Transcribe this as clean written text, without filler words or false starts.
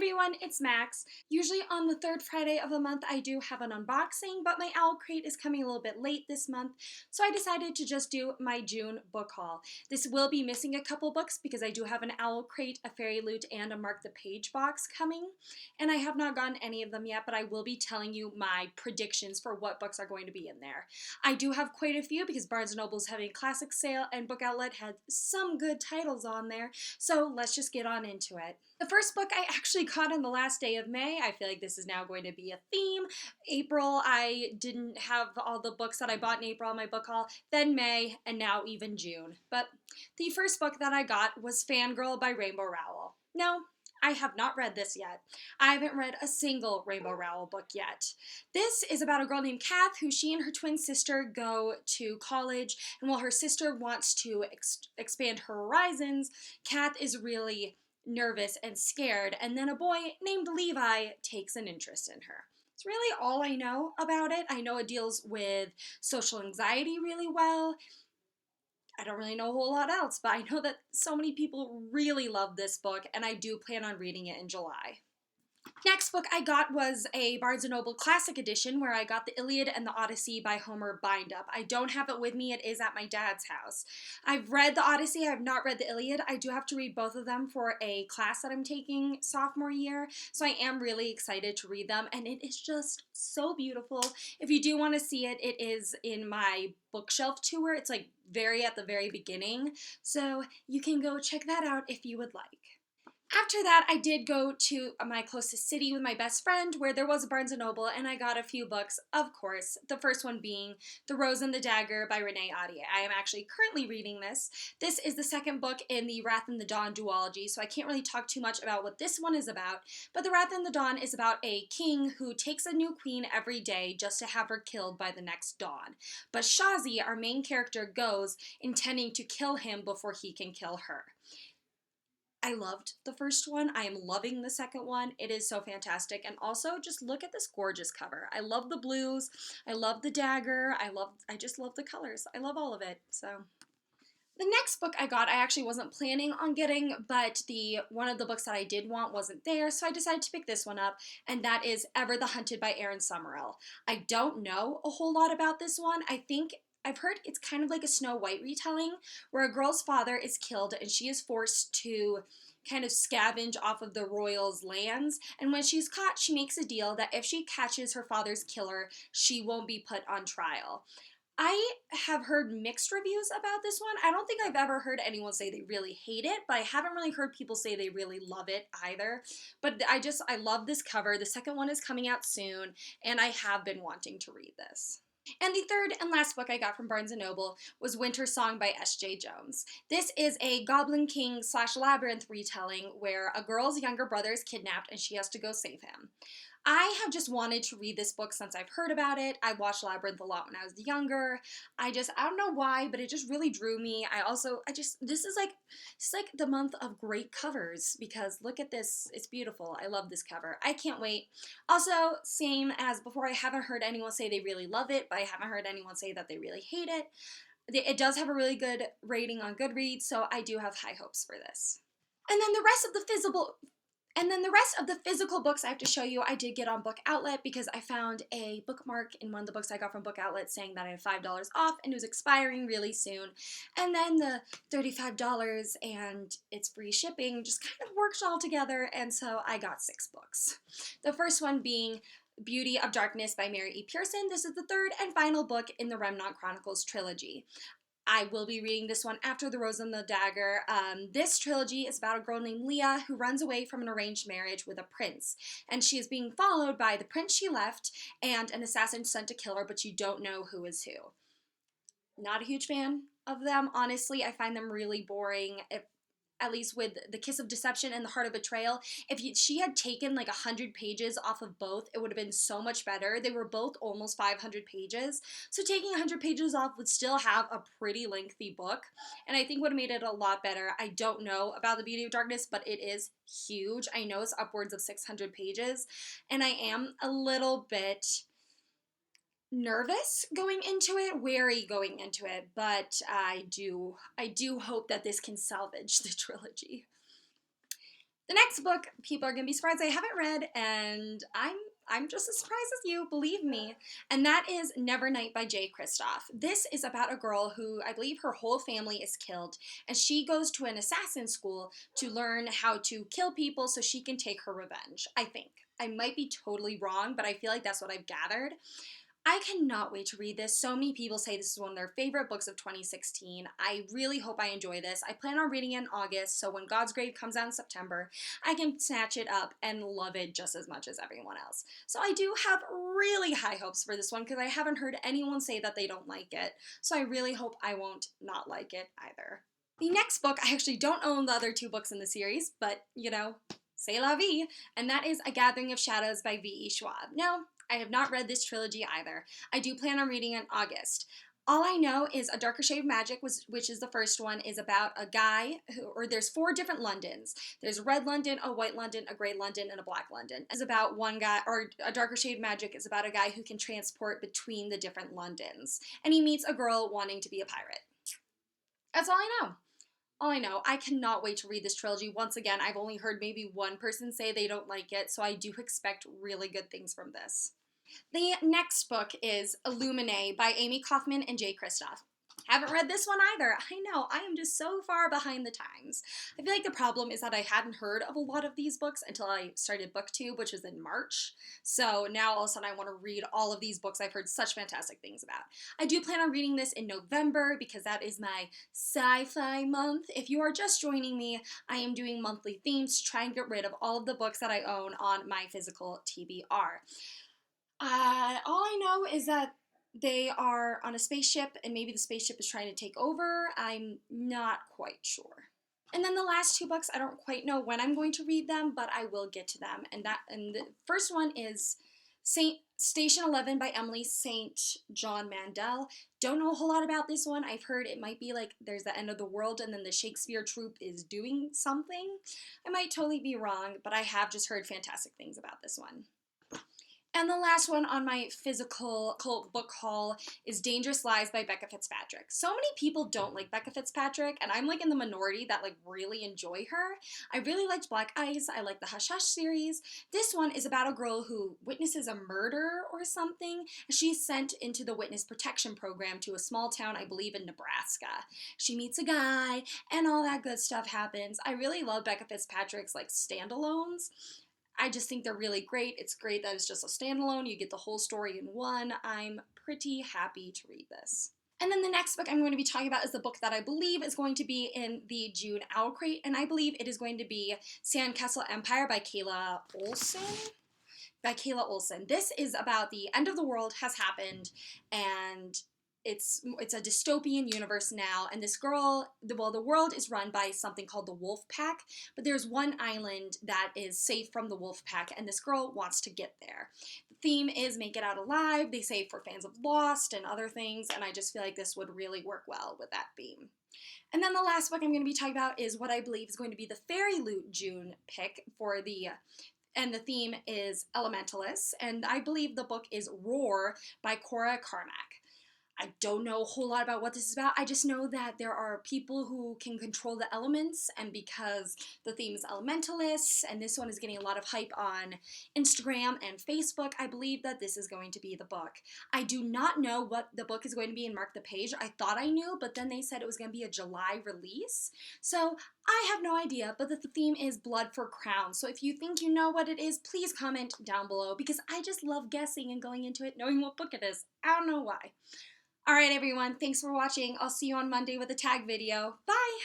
everyone, it's Max. Usually on the third Friday of the month I do have an unboxing, but my Owl Crate is coming a little bit late this month, so I decided to just do my June book haul. This will be missing a couple books because I do have an Owl Crate, a Fairy Loot, and a Mark the Page box coming, and I have not gotten any of them yet, but I will be telling you my predictions for what books are going to be in there. I do have quite a few because Barnes & Noble is having a classic sale and Book Outlet had some good titles on there, so let's just get on into it. The first book I actually got on the last day of May. I feel like this is now going to be a theme. April, I didn't have all the books that I bought in April on my book haul, then May, and now even June. But the first book that I got was Fangirl by Rainbow Rowell. No, I have not read this yet. I haven't read a single Rainbow Rowell book yet. This is about a girl named Kath who she and her twin sister go to college, and while her sister wants to expand her horizons, Kath is really nervous and scared, and then a boy named Levi takes an interest in her. It's really all I know about it. I know it deals with social anxiety really well. I don't really know a whole lot else, but I know that so many people really love this book, and I do plan on reading it in July. Next book I got was a Barnes & Noble Classic Edition where I got the Iliad and the Odyssey by Homer bind up. I don't have it with me. It is at my dad's house. I've read the Odyssey. I have not read the Iliad. I do have to read both of them for a class that I'm taking sophomore year, so I am really excited to read them, and it is just so beautiful. If you do want to see it, it is in my bookshelf tour. It's like at the very beginning, so you can go check that out if you would like. After that, I did go to my closest city with my best friend where there was a Barnes & Noble, and I got a few books, of course, the first one being The Rose and the Dagger by Renee Ahdieh. I am actually currently reading this. This is the second book in the Wrath and the Dawn duology, so I can't really talk too much about what this one is about, but The Wrath and the Dawn is about a king who takes a new queen every day just to have her killed by the next dawn. But Shazi, our main character, goes intending to kill him before he can kill her. I loved the first one. I am loving the second one. It is so fantastic. And also just look at this gorgeous cover. I love the blues. I love the dagger. I just love the colors. I love all of it. So the next book I got, I actually wasn't planning on getting, but one of the books that I did want wasn't there, so I decided to pick this one up, and that is Ever the Hunted by Erin Summerell. I don't know a whole lot about this one. I've heard it's kind of like a Snow White retelling, where a girl's father is killed and she is forced to kind of scavenge off of the royals' lands, and when she's caught, she makes a deal that if she catches her father's killer, she won't be put on trial. I have heard mixed reviews about this one. I don't think I've ever heard anyone say they really hate it, but I haven't really heard people say they really love it either. But I love this cover. The second one is coming out soon, and I have been wanting to read this. And the third and last book I got from Barnes & Noble was Winter Song by S.J. Jones. This is a Goblin King / Labyrinth retelling where a girl's younger brother is kidnapped and she has to go save him. I have just wanted to read this book since I've heard about it. I watched Labyrinth a lot when I was younger. I don't know why, but it just really drew me. This is like the month of great covers because look at this. It's beautiful. I love this cover. I can't wait. Also, same as before, I haven't heard anyone say they really love it, but I haven't heard anyone say that they really hate it. It does have a really good rating on Goodreads, so I do have high hopes for this. And then the rest of the physical books I have to show you, I did get on Book Outlet because I found a bookmark in one of the books I got from Book Outlet saying that I had $5 off and it was expiring really soon. And then the $35 and it's free shipping just kind of worked all together, and so I got 6 books. The first one being Beauty of Darkness by Mary E. Pearson. This is the third and final book in the Remnant Chronicles trilogy. I will be reading this one after The Rose and the Dagger. This trilogy is about a girl named Leah who runs away from an arranged marriage with a prince. And she is being followed by the prince she left and an assassin sent to kill her, but you don't know who is who. Not a huge fan of them, honestly. I find them really boring. At least with The Kiss of Deception and The Heart of Betrayal, she had taken like 100 pages off of both, it would have been so much better. They were both almost 500 pages, so taking 100 pages off would still have a pretty lengthy book, and I think would have made it a lot better. I don't know about The Beauty of Darkness, but it is huge. I know it's upwards of 600 pages, and I am a little bit nervous going into it, wary going into it, but I do hope that this can salvage the trilogy. The next book, people are gonna be surprised I haven't read, and I'm just as surprised as you, believe me. And that is Nevernight by Jay Kristoff. This is about a girl who I believe her whole family is killed, and she goes to an assassin school to learn how to kill people so she can take her revenge. I think. I might be totally wrong, but I feel like that's what I've gathered. I cannot wait to read this. So many people say this is one of their favorite books of 2016. I really hope I enjoy this. I plan on reading it in August, so when God's Grave comes out in September, I can snatch it up and love it just as much as everyone else. So I do have really high hopes for this one because I haven't heard anyone say that they don't like it. So I really hope I won't not like it either. The next book, I actually don't own the other two books in the series, but you know, c'est la vie, and that is A Gathering of Shadows by V.E. Schwab. Now, I have not read this trilogy either. I do plan on reading it in August. All I know is A Darker Shade of Magic, which is the first one, is about a guy or there's 4 different Londons. There's a red London, a white London, a gray London, and a black London. It's about one guy, or A Darker Shade of Magic is about a guy who can transport between the different Londons. And he meets a girl wanting to be a pirate. That's all I know. All I know. I cannot wait to read this trilogy. Once again, I've only heard maybe one person say they don't like it, so I do expect really good things from this. The next book is Illuminae by Amy Kaufman and Jay Kristoff. Haven't read this one either. I know, I am just so far behind the times. I feel like the problem is that I hadn't heard of a lot of these books until I started BookTube, which was in March. So now all of a sudden I want to read all of these books I've heard such fantastic things about. I do plan on reading this in November because that is my sci-fi month. If you are just joining me, I am doing monthly themes to try and get rid of all of the books that I own on my physical TBR. All I know is that they are on a spaceship and maybe the spaceship is trying to take over. I'm not quite sure. And then the last 2 books, I don't quite know when I'm going to read them, but I will get to them. And the first one is Station 11 by Emily St. John Mandel. Don't know a whole lot about this one. I've heard it might be like there's the end of the world and then the Shakespeare troupe is doing something. I might totally be wrong, but I have just heard fantastic things about this one. And the last one on my physical cult book haul is Dangerous Lies by Becca Fitzpatrick. So many people don't like Becca Fitzpatrick, and I'm like in the minority that like really enjoy her. I really liked Black Ice. I like the Hush Hush series. This one is about a girl who witnesses a murder or something. She's sent into the witness protection program to a small town, I believe in Nebraska. She meets a guy, and all that good stuff happens. I really love Becca Fitzpatrick's like standalones. I just think they're really great. It's great that it's just a standalone. You get the whole story in one. I'm pretty happy to read this. And then the next book I'm going to be talking about is the book that I believe is going to be in the June Owl Crate, and I believe it is going to be Sandcastle Empire by Kayla Olson. This is about the end of the world has happened, and it's a dystopian universe now, and this girl, the world is run by something called the Wolf Pack, but there's one island that is safe from the Wolf Pack, and this girl wants to get there. The theme is Make It Out Alive. They say for fans of Lost and other things, and I just feel like this would really work well with that theme. And then the last book I'm going to be talking about is what I believe is going to be the Fairy Loot June pick for and the theme is Elementalists, and I believe the book is Roar by Cora Carmack. I don't know a whole lot about what this is about. I just know that there are people who can control the elements, and because the theme is elementalists, and this one is getting a lot of hype on Instagram and Facebook, I believe that this is going to be the book. I do not know what the book is going to be in Mark the Page. I thought I knew, but then they said it was going to be a July release. So I have no idea, but the theme is Blood for Crown. So if you think you know what it is, please comment down below, because I just love guessing and going into it knowing what book it is. I don't know why. Alright everyone, thanks for watching. I'll see you on Monday with a tag video. Bye!